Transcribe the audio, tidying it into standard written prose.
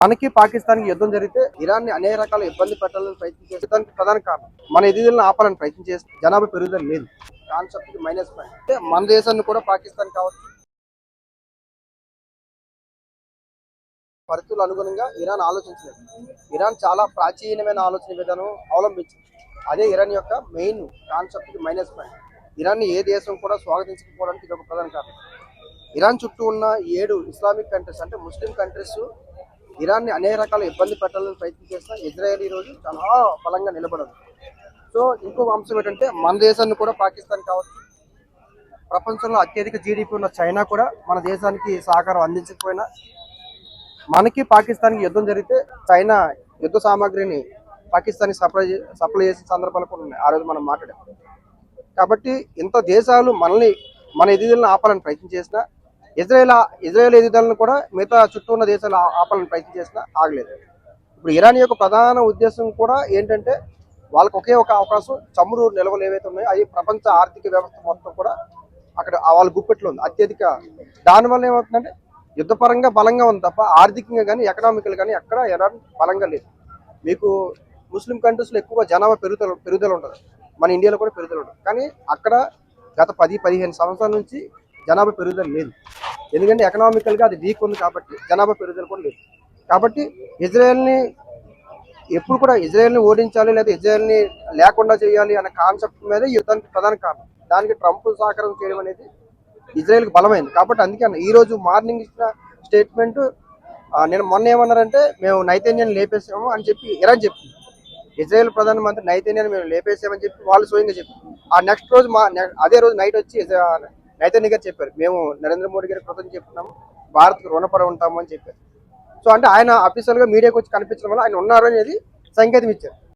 మనకి పాకిస్తాన్ కి యుద్ధం జరిగితే ఇరాన్ ని అనేక రకాల ఇబ్బంది పెట్టాలని ప్రయత్నం చేస్తానికి ప్రధాన కారణం మన ఎదుగుదలను ఆపాలని ప్రయత్నం చేస్తే జనాభా పెరుగుదల లేదు. కాన్సెప్ట్ కి మైనస్ పాయింట్ అంటే మన దేశాన్ని కూడా పాకిస్తాన్ కావచ్చు పరిస్థితులు అనుగుణంగా ఇరాన్ ఆలోచించలేదు. ఇరాన్ చాలా ప్రాచీనమైన ఆలోచన విధానం అవలంబించింది. అదే ఇరాన్ యొక్క మెయిన్ కాన్సెప్ట్ కి మైనస్ పాయింట్. ఇరాన్ ని ఏ దేశం కూడా స్వాగతించకపోవడానికి ఇది ఒక ప్రధాన కారణం. ఇరాన్ చుట్టూ ఉన్న 7 ఇస్లామిక్ కంట్రీస్ అంటే ముస్లిం కంట్రీస్ ఇరాన్ ని అనేక రకాల ఇబ్బంది పెట్టాలని ప్రయత్నం చేసిన ఇజ్రాయెల్ ఈ రోజు చాలా బలంగా నిలబడదు. సో ఇంకొక అంశం ఏంటంటే మన దేశాన్ని కూడా పాకిస్తాన్ కావచ్చు ప్రపంచంలో అత్యధిక జీడిపి ఉన్న చైనా కూడా మన దేశానికి సహకారం అందించకపోయినా మనకి పాకిస్తాన్ కి యుద్ధం జరిగితే చైనా యుద్ధ సామాగ్రిని పాకిస్తాన్ సప్లై చేసిన సందర్భాలు కూడా ఉన్నాయి. ఆ రోజు మనం మాట్లాడాం. కాబట్టి ఇంత దేశాలు మన ఎదుగుదలను ఆపాలని ప్రయత్నం చేసినా ఇజ్రాయెల్ ఎదుగుదలను కూడా మిగతా చుట్టూ ఉన్న దేశాలు ఆపాలని ప్రయత్నం చేసినా ఆగలేదు. ఇప్పుడు ఇరాన్ యొక్క ప్రధాన ఉద్దేశం కూడా ఏంటంటే వాళ్ళకి ఒకే ఒక అవకాశం చమురు నిల్వలు ఏవైతే ఉన్నాయో అది ప్రపంచ ఆర్థిక వ్యవస్థ మొత్తం కూడా అక్కడ వాళ్ళ గుప్పెట్లో ఉంది అత్యధిక. దానివల్ల ఏమవుతుందంటే యుద్ధపరంగా బలంగా ఉంది తప్ప ఆర్థికంగా కానీ ఎకనామికల్ కానీ ఎక్కడ ఇరాన్ బలంగా లేదు. మీకు ముస్లిం కంట్రీస్లో ఎక్కువగా జనాభా పెరుగుదల ఉంటుంది. మన ఇండియాలో కూడా పెరుగుదల ఉంటుంది. కానీ అక్కడ గత 10-15 సంవత్సరాల నుంచి జనాభా పెరుగుదల లేదు. ఎందుకంటే ఎకనామికల్గా అది వీక్ ఉంది కాబట్టి జనాభా పెరుగుదల కూడా లేదు. కాబట్టి ఇజ్రాయెల్ని ఎప్పుడు కూడా ఇజ్రాయెల్ని ఓడించాలి లేదా ఇజ్రాయెల్ని లేకుండా చేయాలి అనే కాన్సెప్ట్ మీద యుద్ధానికి ప్రధాన కారణం. దానికి ట్రంప్ సహకారం చేయడం అనేది ఇజ్రాయెల్కి బలమైంది. కాబట్టి అందుకే ఈ రోజు మార్నింగ్ ఇచ్చిన స్టేట్మెంట్ నేను మొన్న ఏమన్నారంటే మేము నైతన్యాన్ని లేపేసాము అని చెప్పి ఇరాన్ చెప్పింది. ఇజ్రాయెల్ ప్రధానమంత్రి నైతన్యాన్ని మేము లేపేసామని చెప్పి వాళ్ళు స్వయంగా చెప్పారు. ఆ నెక్స్ట్ రోజు అదే రోజు నైట్ వచ్చి నైతన్య గారు చెప్పారు మేము నరేంద్ర మోడీ గారి కృతజ్ఞతలు చెప్తున్నాము, భారత్కు రుణపడి ఉంటాము అని చెప్పారు. సో అంటే ఆయన అఫీషియల్ గా మీడియాకి వచ్చి కనిపించడం వల్ల ఆయన ఉన్నారు అనేది సంకేతం ఇచ్చారు.